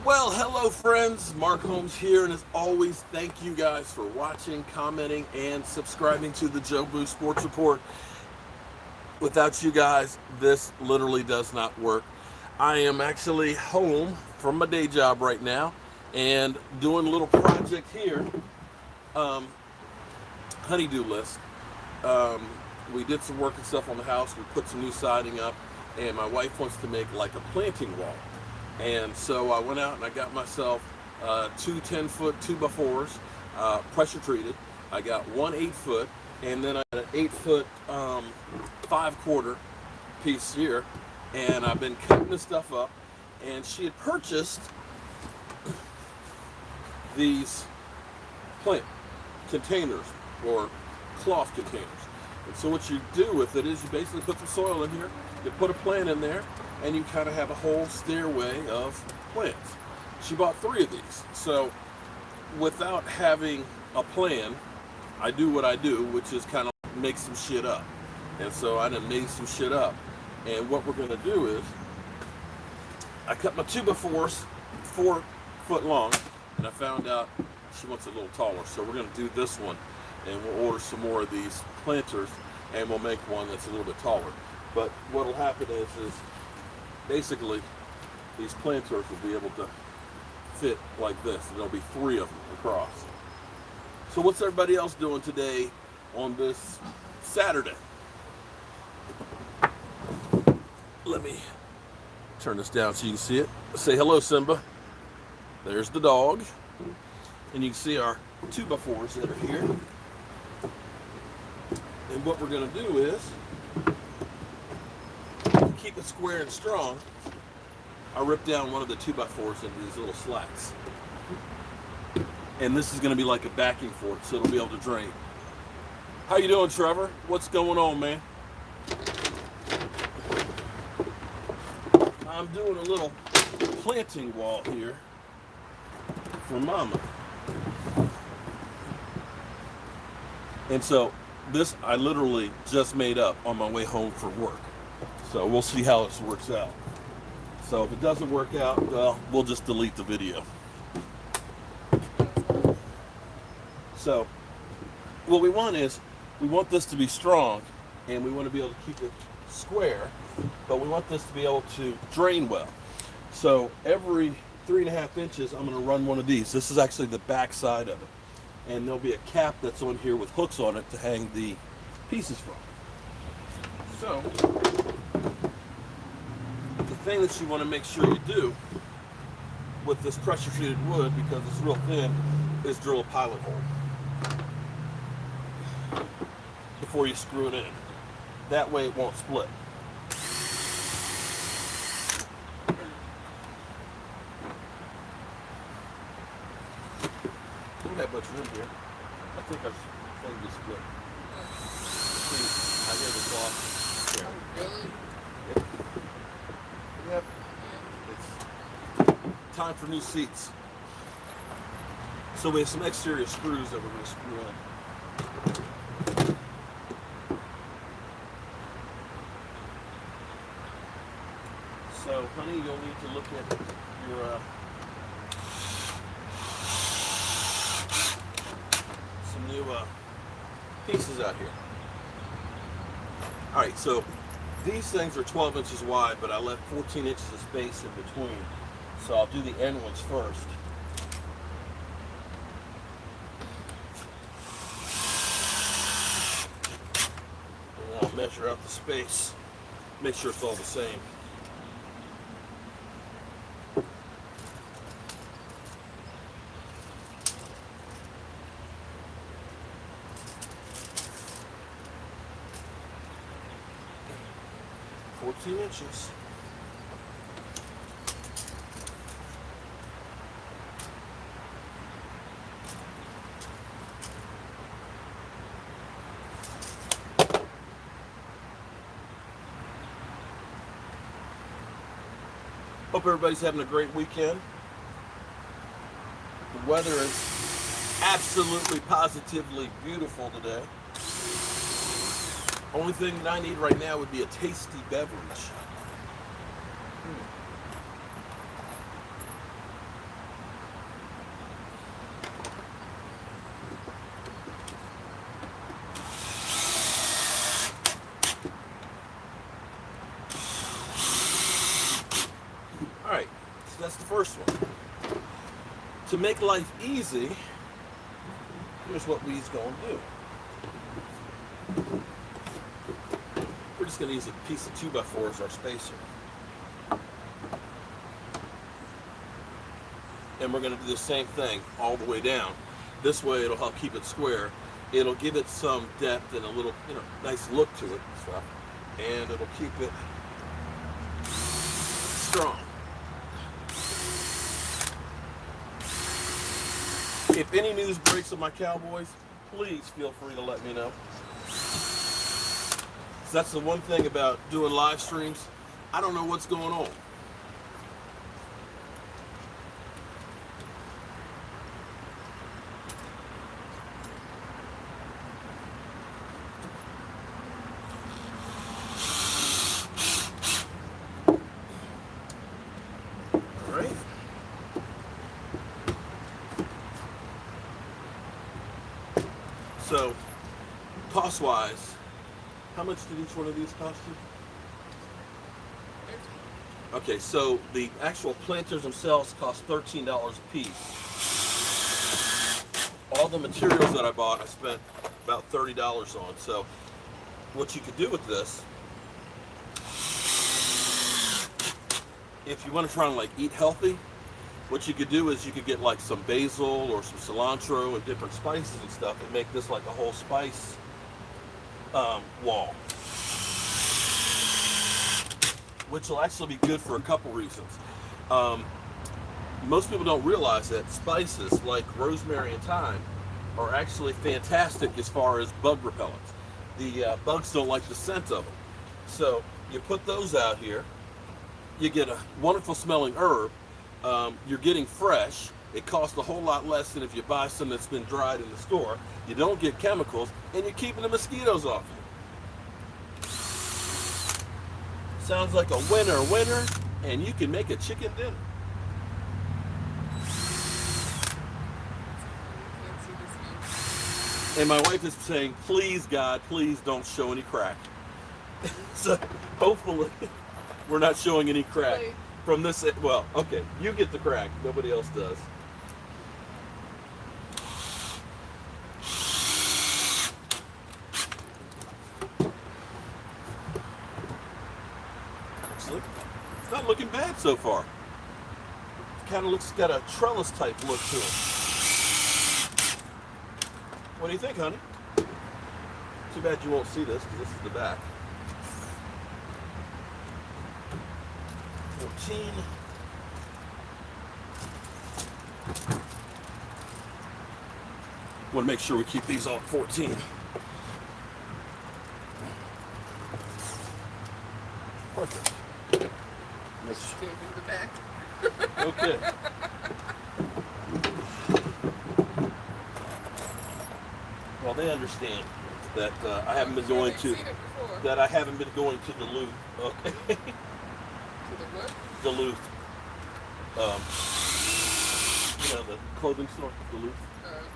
Well, hello friends, Mark Holmes here, and as always, thank you guys for watching, commenting, and subscribing to the Jobu Sports Report. Without you guys, this literally does not work. I am actually home from my day job right now and doing a little project here, um, honeydew list. Um, we did some work and stuff on the house, we put some new siding up, and my wife wants to make like a planting wall. And so I went out and I got myself two 10-foot 2x4s, pressure treated. I got one 8-foot, and then I got an 8-foot 5/4 piece here. And I've been cutting this stuff up. And she had purchased these plant containers or cloth containers. And so what you do with it is you basically put some soil in here, you put a plant in there, and you kind of have a whole stairway of plants. She bought 3 of these. So without having a plan, I do what I do, which is kind of make some shit up. And so I done made some shit up. And what we're going to do is I cut my 2x4s 4 foot long, and I found out she wants it a little taller. So we're going to do this one, and we'll order some more of these planters, and we'll make one that's a little bit taller. But what will happen is basically these planters will be able to fit like this, and there'll be 3 of them across. So what's everybody else doing today on this Saturday? Let me turn this down so you can see it. Say hello, Simba. There's the dog. And you can see our 2x4s that are here. And what we're going to do is keep it square and strong. I ripped down one of the 2x4s into these little slats. And this is going to be like a backing for it, so it'll be able to drain. How you doing, Trevor? What's going on, man? I'm doing a little planting wall here for Mama. And so this I literally just made up on my way home from work. So we'll see how this works out. So if it doesn't work out, well, we'll just delete the video. So what we want is, we want this to be strong, and we want to be able to keep it square, but we want this to be able to drain well. So every 3.5 inches, I'm going to run one of these. This is actually the back side of it. And there'll be a cap that's on here with hooks on it to hang the pieces from. So the thing that you want to make sure you do with this pressure treated wood, because it's real thin, is drill a pilot hole before you screw it in. That way it won't split. Don't have much room here. I think our thing just split. See, I hear the cloth here. Really? Yep. It's time for new seats. So we have some exterior screws that we're going to screw in. So, honey, you'll need to look at your some new pieces out here. All right, so these things are 12 inches wide, but I left 14 inches of space in between. So I'll do the end ones first. And I'll measure out the space, make sure it's all the same. Inches. Hope everybody's having a great weekend. The weather is absolutely positively beautiful today. Only thing that I need right now would be a tasty beverage. the first one. To make life easy, here's what we's going to do. We're just going to use a piece of 2x4 as our spacer. And we're going to do the same thing all the way down. This way it'll help keep it square. It'll give it some depth and a little, nice look to it and stuff. And it'll keep it strong. If any news breaks of my Cowboys, please feel free to let me know. So that's the one thing about doing live streams. I don't know what's going on. So, cost-wise, how much did each one of these cost you? Okay, so the actual planters themselves cost $13 a piece. All the materials that I bought, I spent about $30 on. So, what you could do with this, if you want to try and eat healthy, what you could do is you could get some basil or some cilantro and different spices and stuff and make this like a whole spice wall. Which will actually be good for a couple reasons. Most people don't realize that spices like rosemary and thyme are actually fantastic as far as bug repellents. The bugs don't like the scent of them. So you put those out here, you get a wonderful smelling herb. You're getting fresh. It costs a whole lot less than if you buy some that's been dried in the store. You don't get chemicals, and you're keeping the mosquitoes off you. Sounds like a winner, and you can make a chicken dinner. And my wife is saying, please, God, please don't show any crack. So hopefully we're not showing any crack. From this, well, okay, you get the crack, nobody else does. It's not looking bad so far. It kind of looks, got a trellis type look to it. What do you think, honey? Too bad you won't see this, because this is the back. 14. Want to make sure we keep these all at 14. Perfect. The back. Okay. Well, they understand that I haven't been going to Duluth. Okay. What? Duluth. The clothing store, Duluth.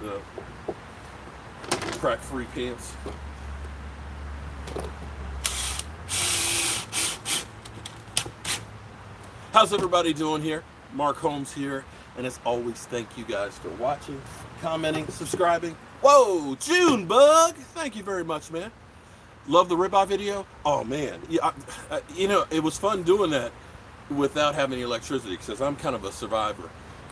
The crack-free pants. How's everybody doing here? Mark Holmes here, and as always, thank you guys for watching, commenting, subscribing. Whoa, June Bug! Thank you very much, man. Love the ribeye video. Oh man, yeah, it was fun doing that without having any electricity, because I'm kind of a survivor.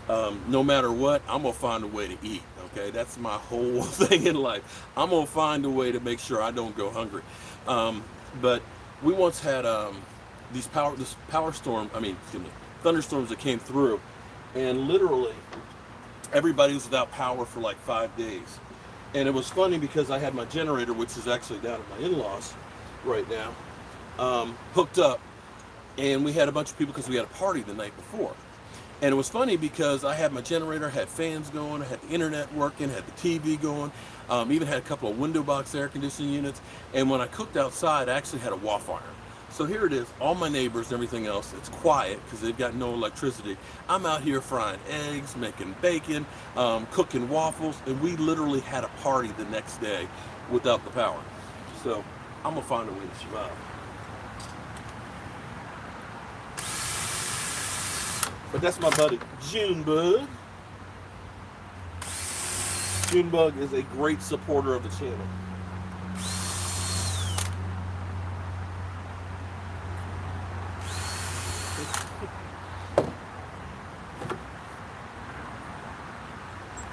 No matter what, I'm gonna find a way to eat. Okay, that's my whole thing in life. I'm gonna find a way to make sure I don't go hungry. But we once had thunderstorms that came through, and literally everybody was without power for like 5 days. And it was funny because I had my generator, which is actually down at my in-laws right now, hooked up, and we had a bunch of people because we had a party the night before. And it was funny because I had my generator, had fans going, I had the internet working, had the TV going, even had a couple of window box air conditioning units. And when I cooked outside, I actually had a waffle iron. So here it is, all my neighbors and everything else, it's quiet because they've got no electricity. I'm out here frying eggs, making bacon, cooking waffles, and we literally had a party the next day without the power. So I'm gonna find a way to survive. But that's my buddy Junebug. Junebug is a great supporter of the channel.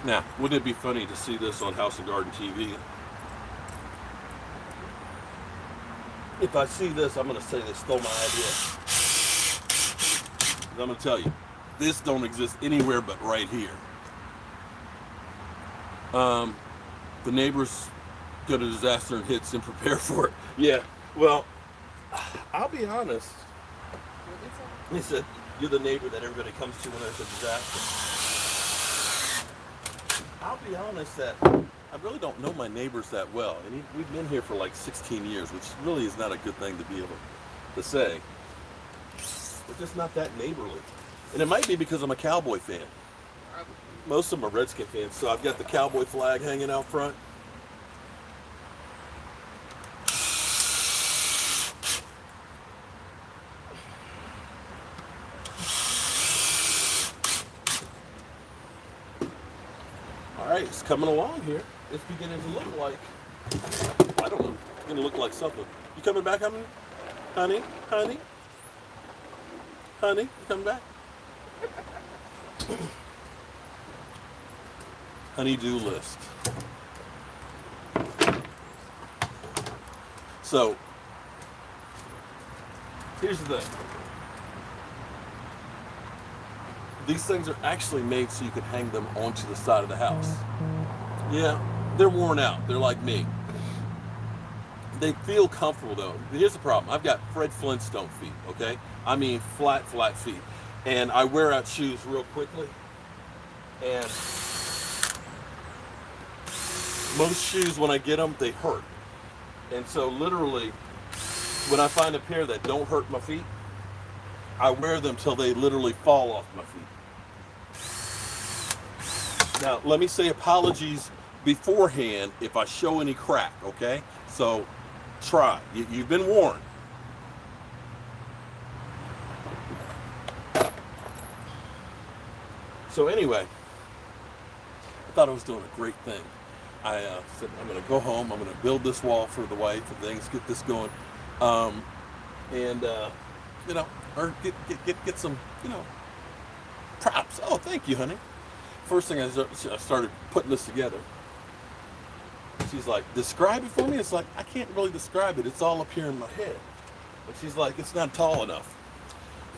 Now, wouldn't it be funny to see this on House and Garden TV? If I see this, I'm going to say they stole my idea. I'm going to tell you, this don't exist anywhere but right here. The neighbors go to disaster and hits and prepare for it. Yeah, well, I'll be honest. He said, you're the neighbor that everybody comes to when there's a disaster. I'll be honest that I really don't know my neighbors that well. And we've been here for like 16 years, which really is not a good thing to be able to say. We're just not that neighborly. And it might be because I'm a Cowboy fan. Most of them are Redskin fans, so I've got the Cowboy flag hanging out front. All right, it's coming along here. It's beginning to look like, I don't know, it's going to look like something. You coming back, honey? Honey? Honey? Honey? You coming back? Honey-do list. So, here's the thing. These things are actually made so you can hang them onto the side of the house. Yeah, they're worn out. They're like me. They feel comfortable though. Here's the problem. I've got Fred Flintstone feet, okay? I mean flat feet. And I wear out shoes real quickly. And most shoes, when I get them, they hurt. And so literally, when I find a pair that don't hurt my feet, I wear them till they literally fall off my feet. Now, let me say apologies beforehand if I show any crack, okay? So, try. You've been warned. So anyway, I thought I was doing a great thing. I said, I'm going to go home. I'm going to build this wall for the wife and things, get this going. You know, or get some, you know, props. Oh, thank you, honey. First thing I started putting this together. She's like, describe it for me. It's like, I can't really describe it. It's all up here in my head. But she's like, it's not tall enough.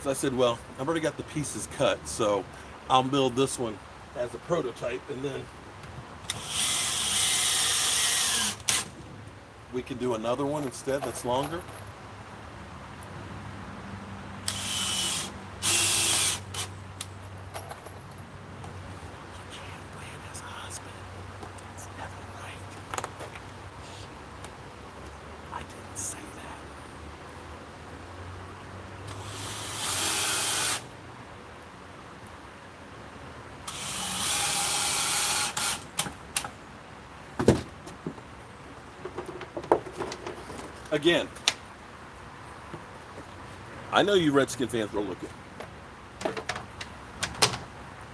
So I said, well, I've already got the pieces cut, so I'll build this one as a prototype, and then we can do another one instead that's longer. Again, I know you Redskin fans were looking.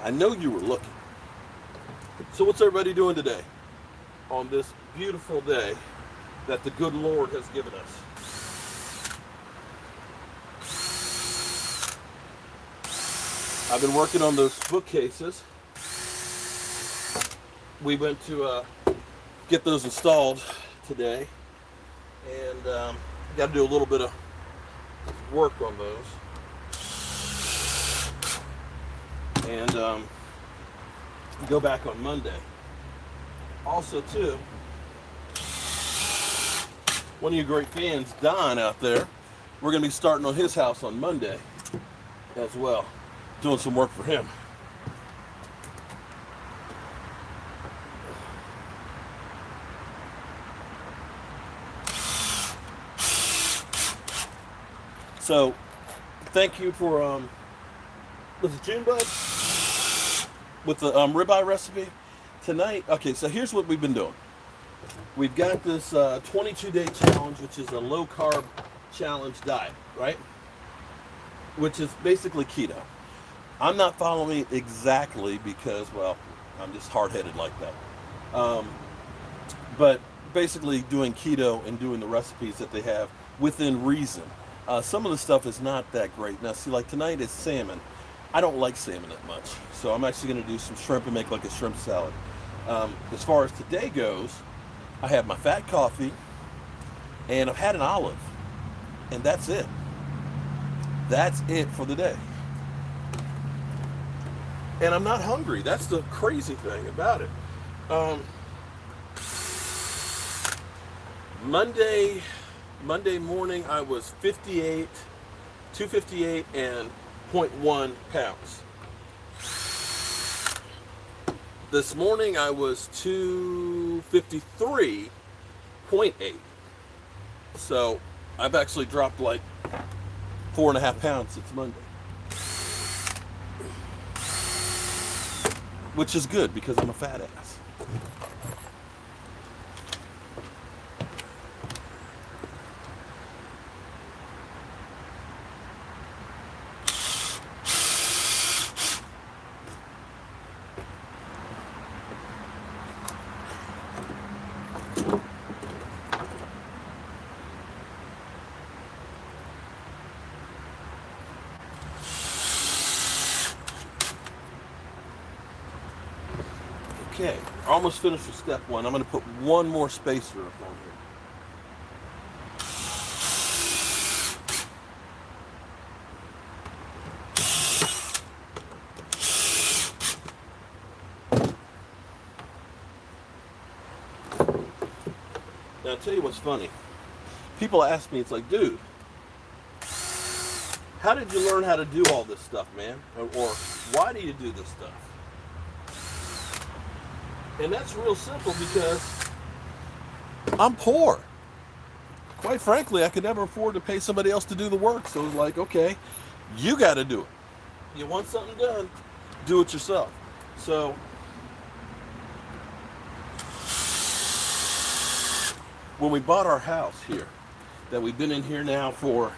I know you were looking. So what's everybody doing today on this beautiful day that the good Lord has given us? I've been working on those bookcases. We went to get those installed today. And got to do a little bit of work on those. And go back on Monday. Also, too, one of you great fans, Don, out there, we're going to be starting on his house on Monday as well. Doing some work for him. So, thank you for, was it Junebug? With the ribeye recipe. Tonight, okay, so here's what we've been doing. We've got this 22-day challenge, which is a low-carb challenge diet, right? Which is basically keto. I'm not following it exactly because, well, I'm just hard-headed like that. But basically doing keto and doing the recipes that they have within reason. Some of the stuff is not that great. Now, see, like tonight is salmon. I don't like salmon that much, so I'm actually going to do some shrimp and make like a shrimp salad. As far as today goes, I have my fat coffee, and I've had an olive, and that's it. That's it for the day. And I'm not hungry. That's the crazy thing about it. Um, Monday morning I was 258 and 0.1 pounds. This morning I was 253.8. So I've actually dropped like 4.5 pounds since Monday. Which is good because I'm a fat ass. Okay, almost finished with step one. I'm going to put one more spacer up on here. Now, I'll tell you what's funny. People ask me, it's like, dude, how did you learn how to do all this stuff, man? Or why do you do this stuff? And that's real simple because I'm poor. Quite frankly, I could never afford to pay somebody else to do the work. So it's like, okay, you got to do it. You want something done, do it yourself. So when we bought our house here, that we've been in here now for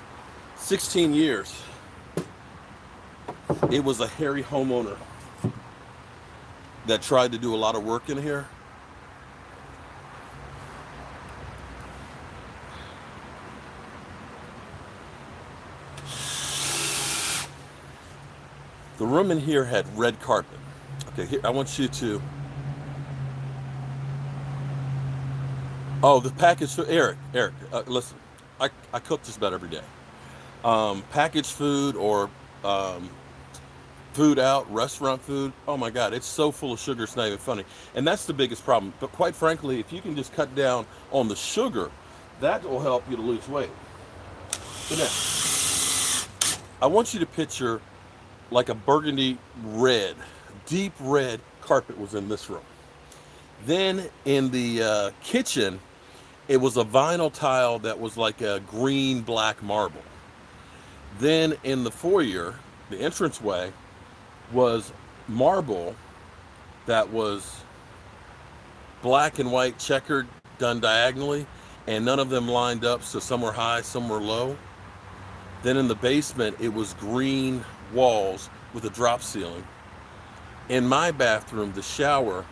16 years, it was a hairy homeowner that tried to do a lot of work in here. The room in here had red carpet. Okay, here, I want you to... Oh, the package for Eric, listen, I cook just about every day. Packaged food or food out, restaurant food, oh my God, it's so full of sugar, it's not even funny. And that's the biggest problem. But quite frankly, if you can just cut down on the sugar, that will help you to lose weight. So now, I want you to picture like a burgundy red, deep red carpet was in this room. Then in the kitchen, it was a vinyl tile that was like a green black marble. Then in the foyer, the entranceway, was marble that was black and white checkered, done diagonally, and none of them lined up, so some were high, some were low. Then in the basement, it was green walls with a drop ceiling. In my bathroom, the shower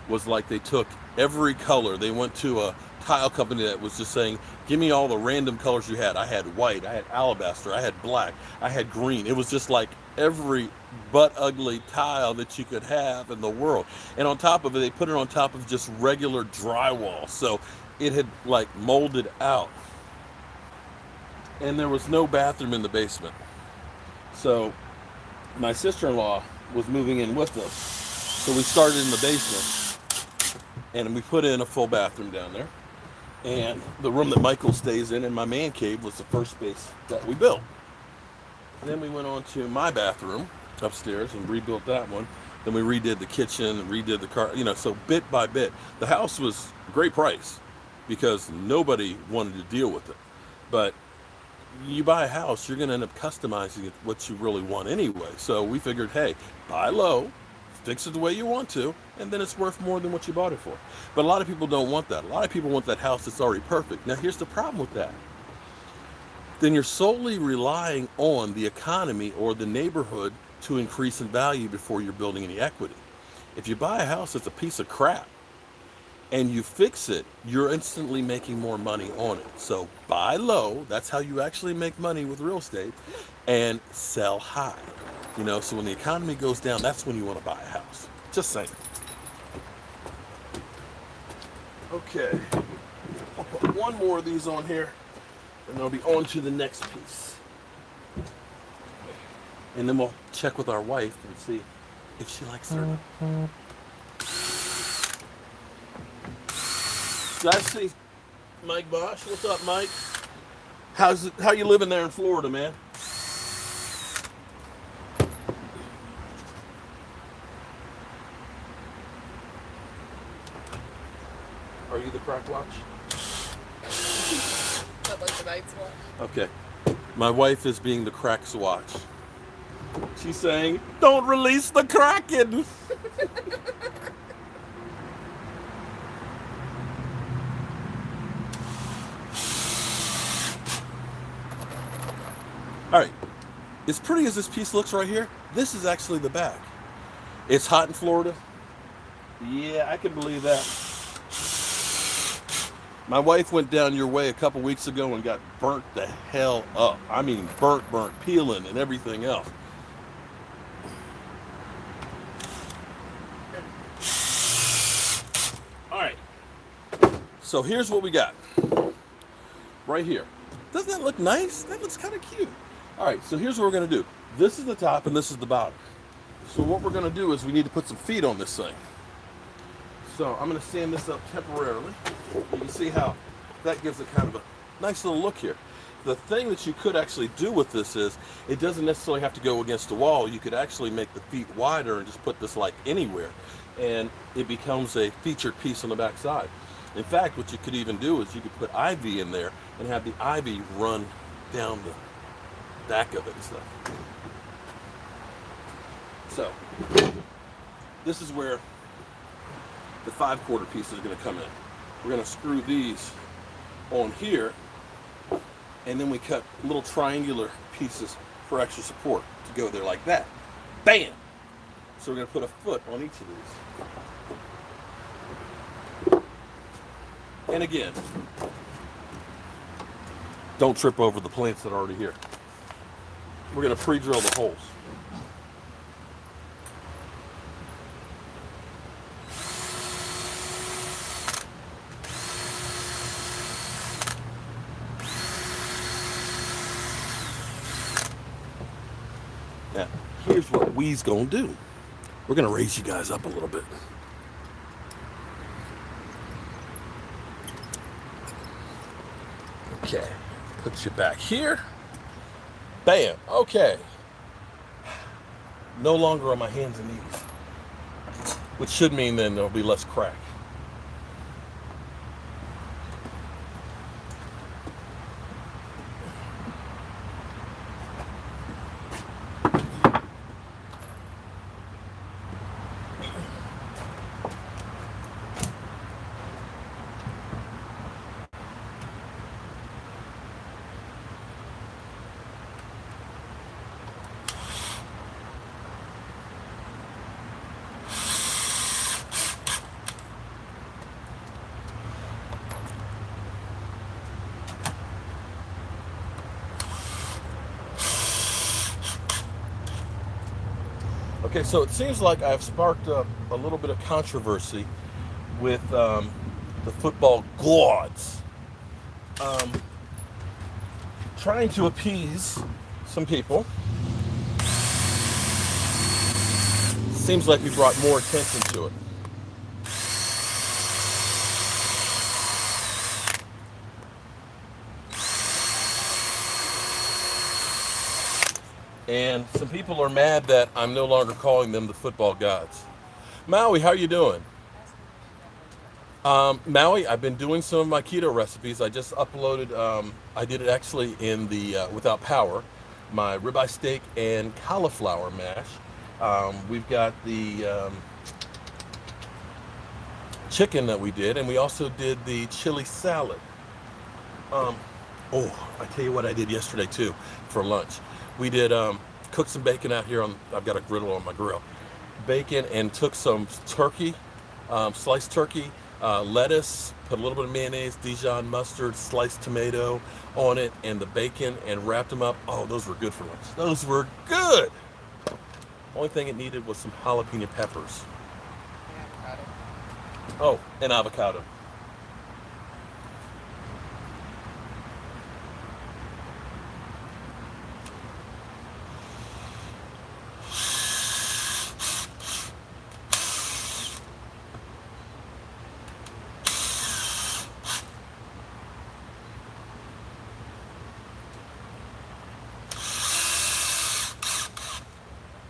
was like they took every color. They went to a tile company that was just saying, give me all the random colors you had. I had white, I had alabaster, I had black, I had green. It was just like every butt ugly tile that you could have in the world. And on top of it, they put it on top of just regular drywall. So it had like molded out. And there was no bathroom in the basement. So my sister-in-law was moving in with us. So we started in the basement and we put in a full bathroom down there. And the room that Michael stays in my man cave was the first space that we built. And then we went on to my bathroom upstairs and rebuilt that one. Then we redid the kitchen, redid the car, so bit by bit. The house was a great price because nobody wanted to deal with it. But you buy a house, you're going to end up customizing it what you really want anyway. So we figured, hey, buy low, fix it the way you want to, and then it's worth more than what you bought it for. But a lot of people don't want that. A lot of people want that house that's already perfect. Now, here's the problem with that. then you're solely relying on the economy or the neighborhood to increase in value before you're building any equity. If you buy a house that's a piece of crap and you fix it, you're instantly making more money on it. So buy low, that's how you actually make money with real estate, and sell high. So when the economy goes down, that's when you want to buy a house. Just saying. Okay, I'll put one more of these on here, and I'll be on to the next piece. And then we'll check with our wife and see if she likes her. Did I see Mike Bosch? What's up, Mike? How you living there in Florida, man? Are you the crack watch? Not like the night's watch. Okay. My wife is being the crack's watch. She's saying, "Don't release the Kraken." All right. As pretty as this piece looks right here, this is actually the back. It's hot in Florida. Yeah, I can believe that. My wife went down your way a couple weeks ago and got burnt the hell up. I mean, burnt, peeling and everything else. All right. So here's what we got. Right here. Doesn't that look nice? That looks kind of cute. All right, so here's what we're going to do. This is the top and this is the bottom. So what we're going to do is we need to put some feet on this thing. So I'm going to stand this up temporarily. You can see how that gives it kind of a nice little look here. The thing that you could actually do with this is it doesn't necessarily have to go against the wall. You could actually make the feet wider and just put this like anywhere, and it becomes a featured piece on the back side. In fact, what you could even do is you could put ivy in there and have the ivy run down the back of it and stuff. So this is where the 5/4 piece is going to come in. We're going to screw these on here, and then we cut little triangular pieces for extra support to go there like that. Bam! So we're going to put a foot on each of these. And again, don't trip over the plants that are already here. We're going to pre-drill the holes. Now, here's what we's gonna do. We're gonna raise you guys up a little bit. Okay, put you back here. Bam, okay. No longer on my hands and knees, which should mean then there'll be less crack. Okay, so it seems like I've sparked a little bit of controversy with the football gods. Trying to appease some people. Seems like we brought more attention to it. And some people are mad that I'm no longer calling them the football gods. Maui, how are you doing? Maui, I've been doing some of my keto recipes. I just uploaded, I did it actually in the Without Power, my ribeye steak and cauliflower mash. We've got the chicken that we did, and we also did the chili salad. Oh, I tell you what I did yesterday too for lunch. We did cook some bacon out here I've got a griddle on my grill. Bacon, and took some turkey, sliced turkey, lettuce, put a little bit of mayonnaise, Dijon mustard, sliced tomato on it, and the bacon, and wrapped them up. Oh, those were good for lunch. Those were good. Only thing it needed was some jalapeno peppers. Avocado. Oh, and avocado.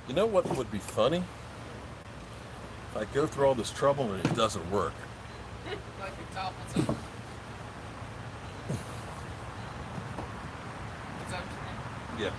You know what would be funny? If I go through all this trouble and it doesn't work. Like your top was up. Is that what you mean? Yeah.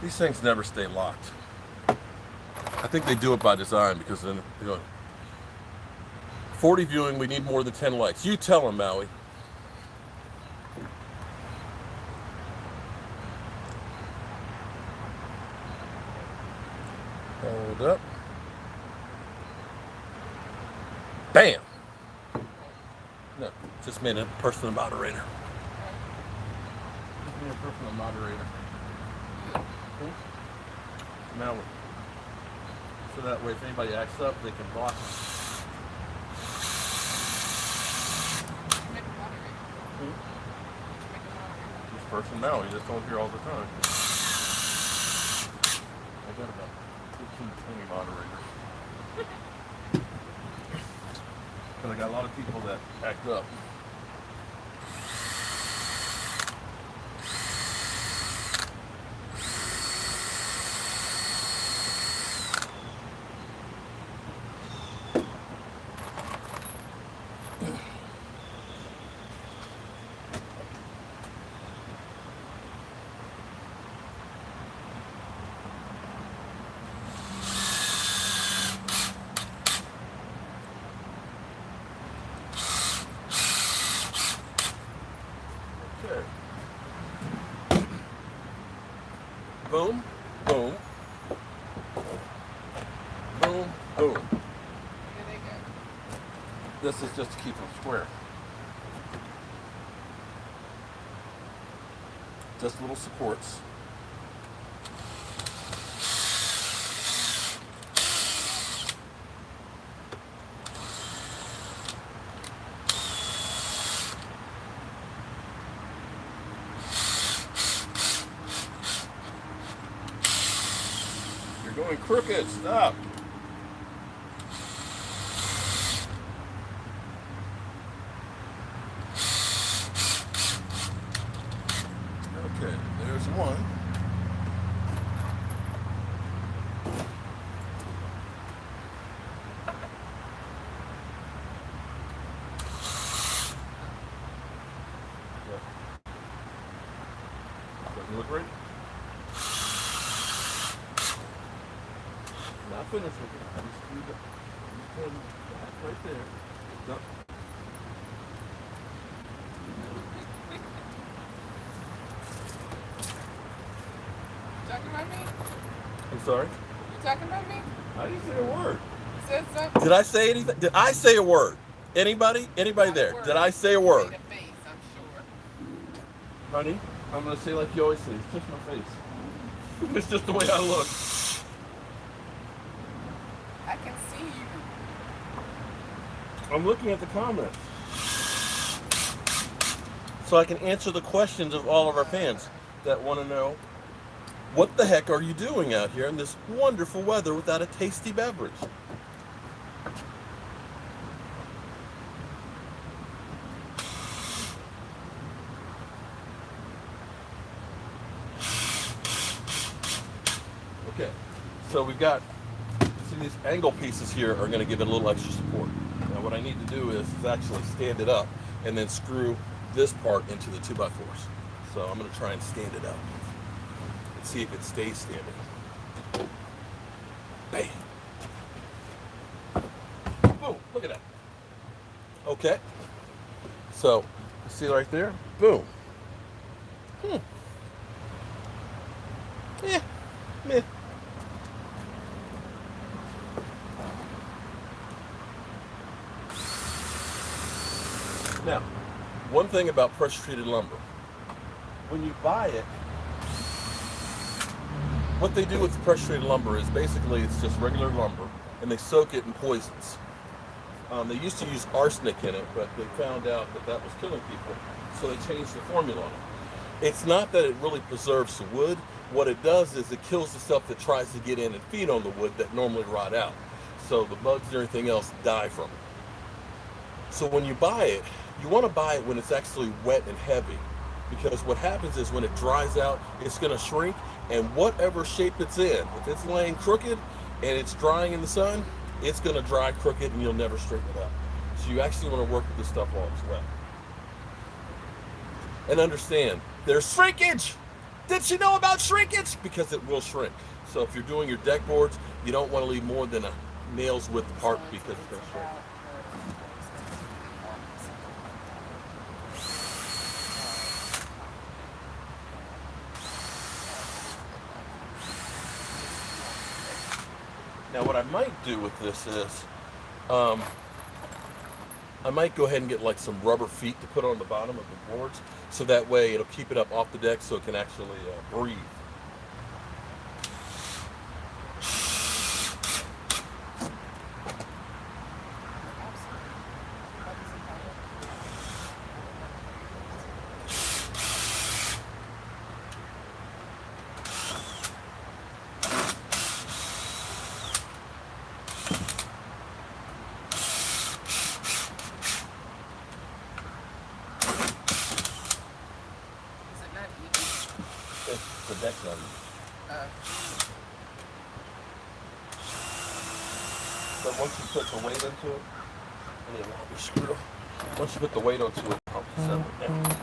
These things never stay locked. I think they do it by design because then, 40 viewing, we need more than 10 likes. You tell them, Maui. Hold up. Bam! No, just made a person a moderator. Just made a person a moderator. Now, so that way if anybody acts up, they can block them. Make a moderator. Make a moderator. This person now, he just on here all the time. I got about 15, 20 moderators. Because I got a lot of people that act up. Boom, boom, boom, boom. Here they go. This is just to keep them square. Just little supports. You're going crooked. Stop. Okay, there's one. Doesn't look right. Not finished with it. Just put that right there. No. You talking about me? I'm sorry? You talking about me? I didn't say a word. You said something? Did I say anything? Did I say a word? Anybody? Anybody there? Did I say a word? Made a face, I'm sure. Honey, I'm going to say like you always say. It's just my face. It's just the way I look. I can see you. I'm looking at the comments. So I can answer the questions of all of our fans that want to know, what the heck are you doing out here in this wonderful weather without a tasty beverage? Okay, so we've got, see these angle pieces here are going to give it a little extra support. Now what I need to do is actually stand it up and then screw this part into the 2x4s. So I'm going to try and stand it up and see if it stays standing. Bam. Boom. Look at that. Okay. So, see right there? Boom. Eh. Meh. Now, one thing about pressure treated lumber, when you buy it, what they do with pressure treated lumber is basically it's just regular lumber and they soak it in poisons. They used to use arsenic in it, but they found out that that was killing people, so they changed the formula on it. It's not that it really preserves the wood. What it does is it kills the stuff that tries to get in and feed on the wood that normally rot out. So the bugs and everything else die from it. So when you buy it, you want to buy it when it's actually wet and heavy, because what happens is when it dries out, it's going to shrink, and whatever shape it's in, if it's laying crooked and it's drying in the sun, it's going to dry crooked and you'll never straighten it up. So you actually want to work with this stuff while it's wet. And understand, there's shrinkage. Did you know about shrinkage? Because it will shrink. So if you're doing your deck boards, you don't want to leave more than a nail's width apart because it's going to shrink. Now what I might do with this is, I might go ahead and get like some rubber feet to put on the bottom of the boards, so that way it'll keep it up off the deck so it can actually breathe. The deck's not even. But once you put the weight into it, and then I'll be screwed. Once you put the weight onto it, I'll settle it down.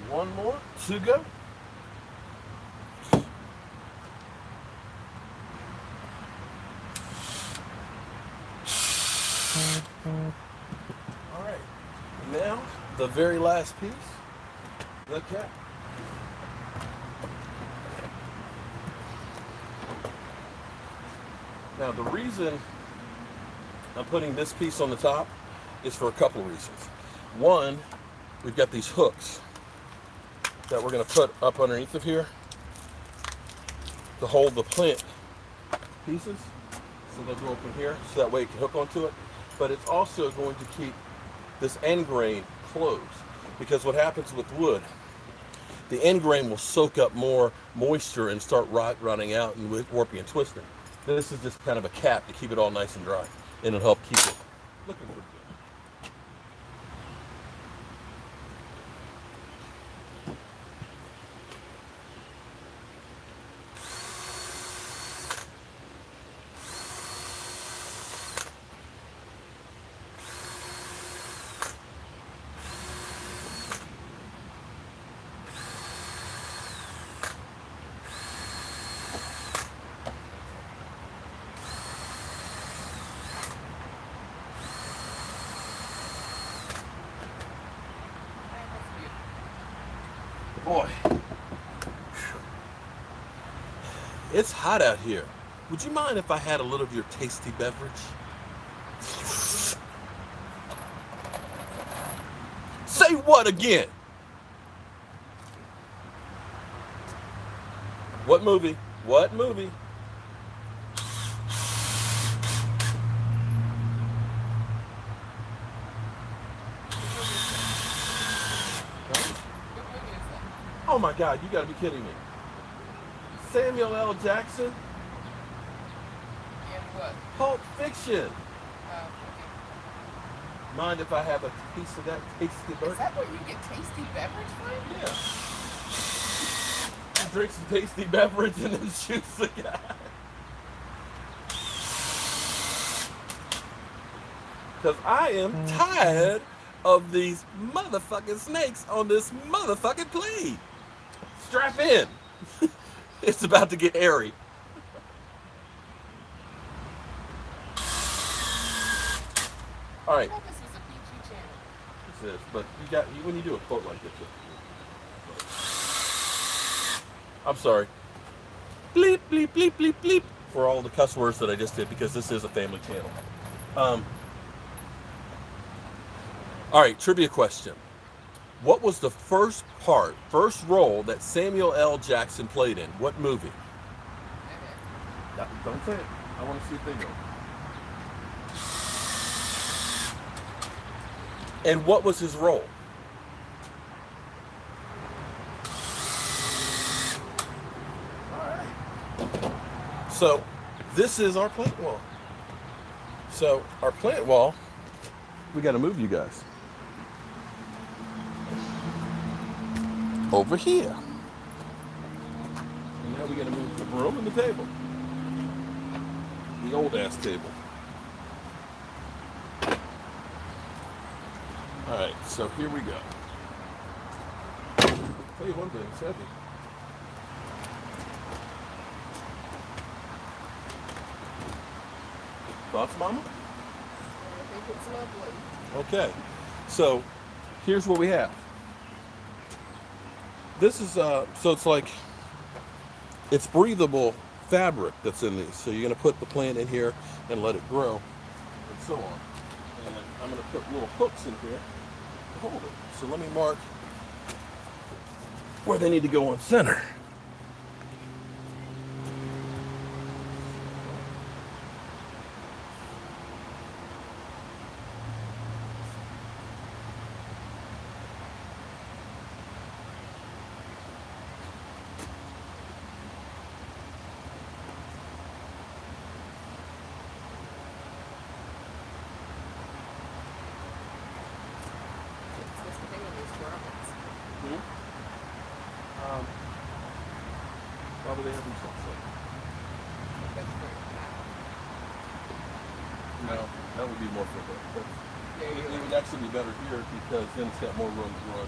One more to go. All right, now the very last piece, the cap. Now the reason I'm putting this piece on the top is for a couple of reasons. One, we've got these hooks that we're going to put up underneath of here to hold the plant pieces. So they'll go up in here, so that way it can hook onto it. But it's also going to keep this end grain closed, because what happens with wood, the end grain will soak up more moisture and start rotting out and warping and twisting. This is just kind of a cap to keep it all nice and dry, and it'll help keep it looking pretty good. Boy, it's hot out here. Would you mind if I had a little of your tasty beverage? Say what again? What movie? What movie? Oh my God, you gotta be kidding me. Samuel L. Jackson? And what? Pulp Fiction. Okay. Mind if I have a piece of that tasty burger? Is that where you get tasty beverage from? Yeah. You drink some tasty beverage and then shoot the guy. Because I am tired of these motherfucking snakes on this motherfucking plane. Strap in. It's about to get airy. All right. I thought this was a PG channel. This is, but when you do a quote like this. I'm sorry. Bleep, bleep, bleep, bleep, bleep. For all the cuss words that I just did, because this is a family channel. All right, trivia question. What was the first role that Samuel L. Jackson played in? What movie? Don't say it. I want to see if they know. And what was his role? All right. So, this is our plant wall. So, our plant wall, we got to move you guys. Over here. And now we got to move the broom and the table. The old ass table. All right, so here we go. Tell you one thing, it's heavy. Thoughts, Mama? I think it's lovely. Okay, so here's what we have. This is so it's like it's breathable fabric that's in these. So you're gonna put the plant in here and let it grow, and so on. And I'm gonna put little hooks in here to hold it. So let me mark where they need to go on center. Why would they have them so slow? No, that would be more for them. But it would actually be better here because then it's got more room to run.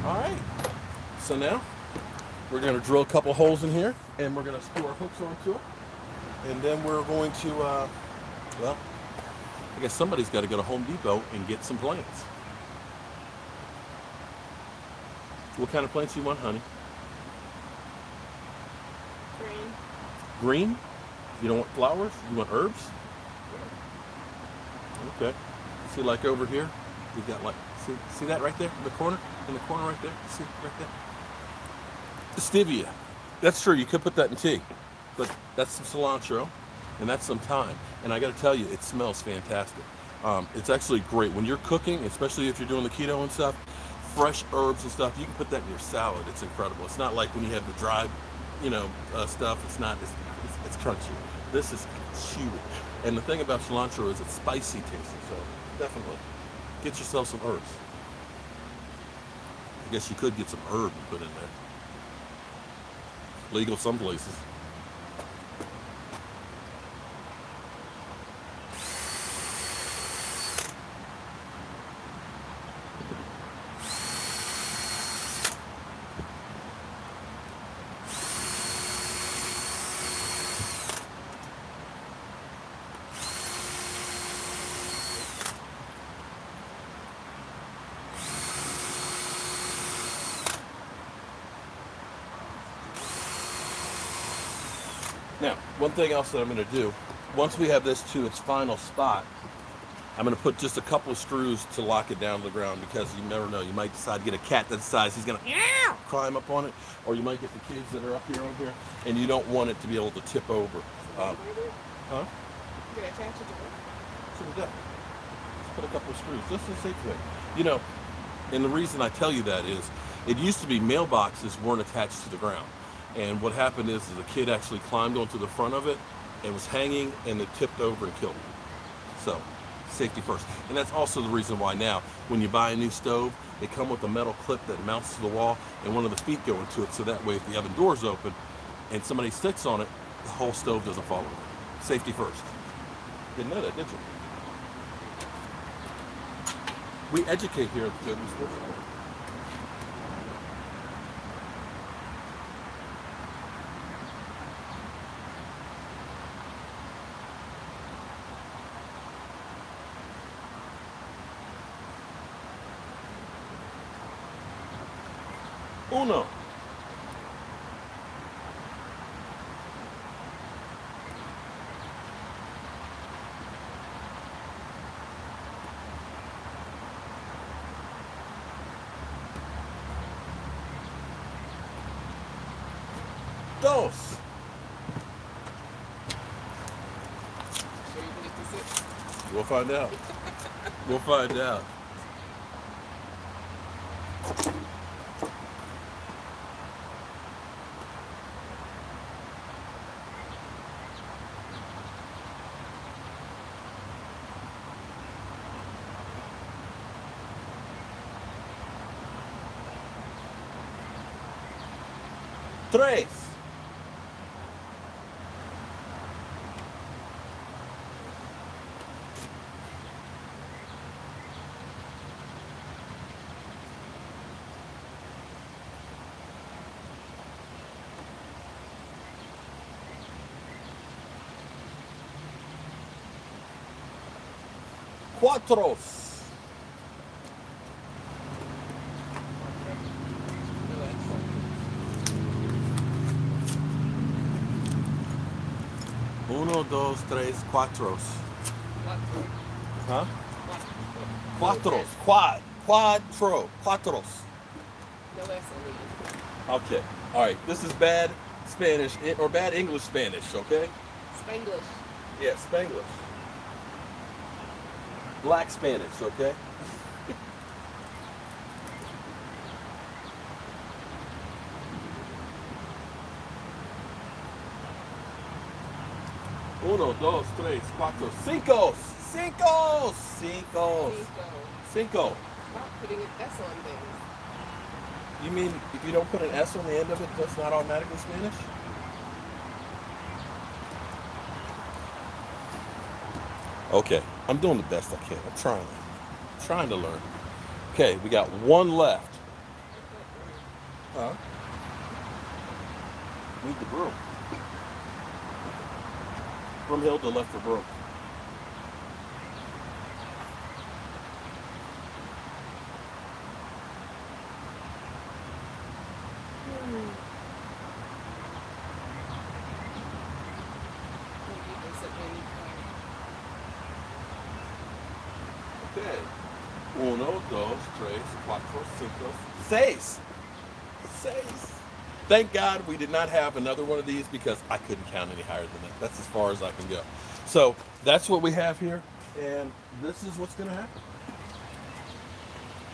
All right. So now we're going to drill a couple holes in here, and we're going to screw our hooks onto it, and then we're going to, well, I guess somebody's got to go to Home Depot and get some plants. What kind of plants do you want, honey? Green. Green? You don't want flowers? You want herbs? Okay. See, like over here, we've got like, see that right there in the corner? In the corner right there? See, right there? Stevia. That's true, you could put that in tea. But that's some cilantro, and that's some thyme. And I gotta tell you, it smells fantastic. It's actually great. When you're cooking, especially if you're doing the keto and stuff, fresh herbs and stuff, you can put that in your salad. It's incredible. It's not like when you have the dry, stuff. It's not. It's crunchy. This is chewy. And the thing about cilantro is it's spicy tasting. So definitely get yourself some herbs. I guess you could get some herb and put in there. Legal some places. Now, one thing else that I'm going to do, once we have this to its final spot, I'm going to put just a couple of screws to lock it down to the ground because you never know. You might decide to get a cat that size, he's going to climb up on it, or you might get the kids that are up here over here, and you don't want it to be able to tip over. Huh? You can attach it to it. So we got. Just put a couple of screws. Just to say to it. And the reason I tell you that is, it used to be mailboxes weren't attached to the ground. And what happened is the kid actually climbed onto the front of it and was hanging, and it tipped over and killed him. So, safety first. And that's also the reason why now, when you buy a new stove, they come with a metal clip that mounts to the wall, and one of the feet go into it, so that way if the oven door's open and somebody sits on it, the whole stove doesn't fall over. Safety first. Didn't know that, did you? We educate here at the Jobu Sports Report. Uno. Dos. Sure you can get to sit. We'll find out. We'll find out. Tres. Cuatros. Uno, dos, tres, cuatros. Huh? Cuatros. Cuatros. No S on it. Okay. All right. This is bad Spanish or bad English Spanish. Okay. Spanglish. Yeah, Spanglish. Black Spanish. Okay. Uno, dos, tres, cuatro, cinco. Cinco. Stop putting an S on things. You mean if you don't put an S on the end of it, that's not automatically Spanish? Okay, I'm doing the best I can. I'm trying to learn. Okay, we got one left. Huh? Need the broom. Broomhild left for broom. Okay. Uno, dos, tres, cuatro, cinco, seis. Thank God we did not have another one of these because I couldn't count any higher than that. That's as far as I can go. So that's what we have here, and this is what's going to happen.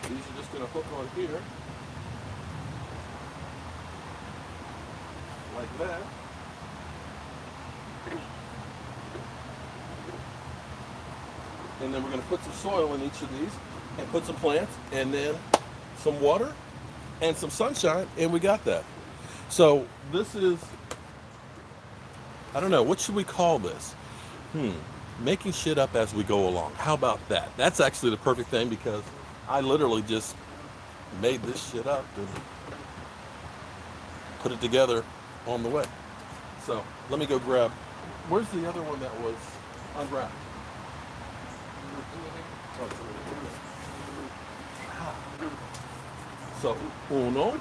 These are just going to hook on here, like that. And then we're going to put some soil in each of these and put some plants and then some water and some sunshine, and we got that. So this is, I don't know, what should we call this? Making shit up as we go along. How about that? That's actually the perfect thing because I literally just made this shit up and put it together on the way. So let me go grab, where's the other one that was unwrapped? So, uno,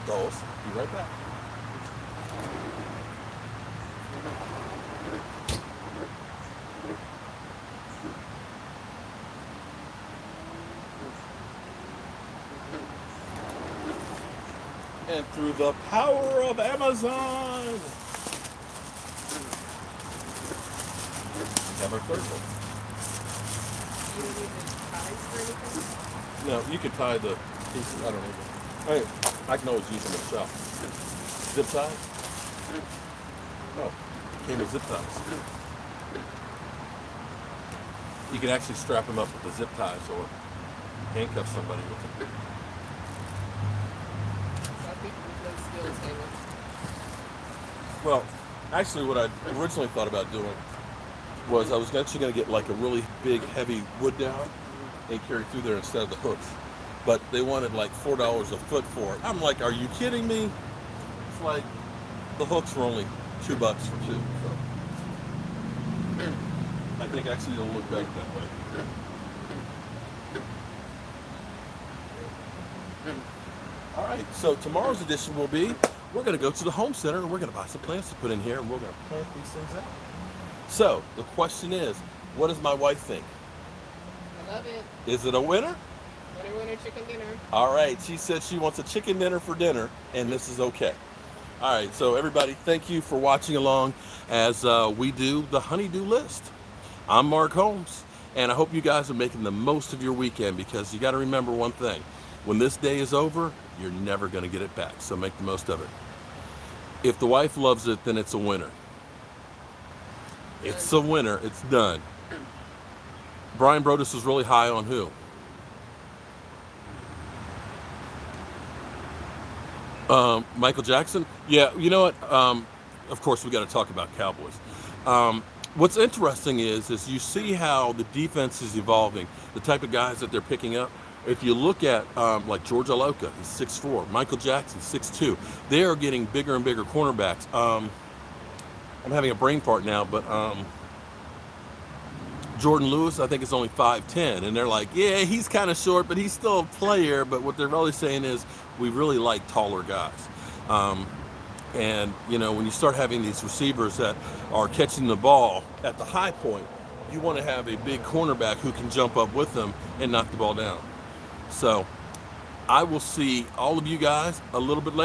dos, be right back. And through the power of Amazon, have our third one. You don't need the ties for anything? No, you can tie the pieces. I don't know. I can always use them myself. Zip ties? Oh, came with zip ties. You can actually strap them up with the zip ties or handcuff somebody with them. Some people with no skills hanging. Well, actually, what I originally thought about doing was I was actually going to get like a really big, heavy wood down and carry through there instead of the hooks. But they wanted like $4 a foot for it. I'm like, are you kidding me? It's like the hooks were only $2 for two. So I think actually it'll look better that way. All right, so tomorrow's edition will be, we're going to go to the home center and we're going to buy some plants to put in here and we're going to plant these things out. So the question is, what does my wife think? I love it. Is it a winner? Winner, chicken dinner. All right, she said she wants a chicken dinner for dinner, and this is okay. All right, so everybody, thank you for watching along as we do the honeydew list. I'm Mark Holmes, and I hope you guys are making the most of your weekend because you got to remember one thing. When this day is over, you're never going to get it back, so make the most of it. If the wife loves it, then it's a winner. It's a winner. It's done. Brian Brodus was really high on who? Michael Jackson? Yeah, you know what? Of course, we got to talk about Cowboys. What's interesting is you see how the defense is evolving, the type of guys that they're picking up. If you look at like George Aloka, he's 6'4", Michael Jackson, 6'2". They are getting bigger and bigger cornerbacks. I'm having a brain fart now, but Jordan Lewis, I think, is only 5'10", and they're like, yeah, he's kind of short, but he's still a player. But what they're really saying is, we really like taller guys. And, you know, when you start having these receivers that are catching the ball at the high point, you want to have a big cornerback who can jump up with them and knock the ball down. So I will see all of you guys a little bit later.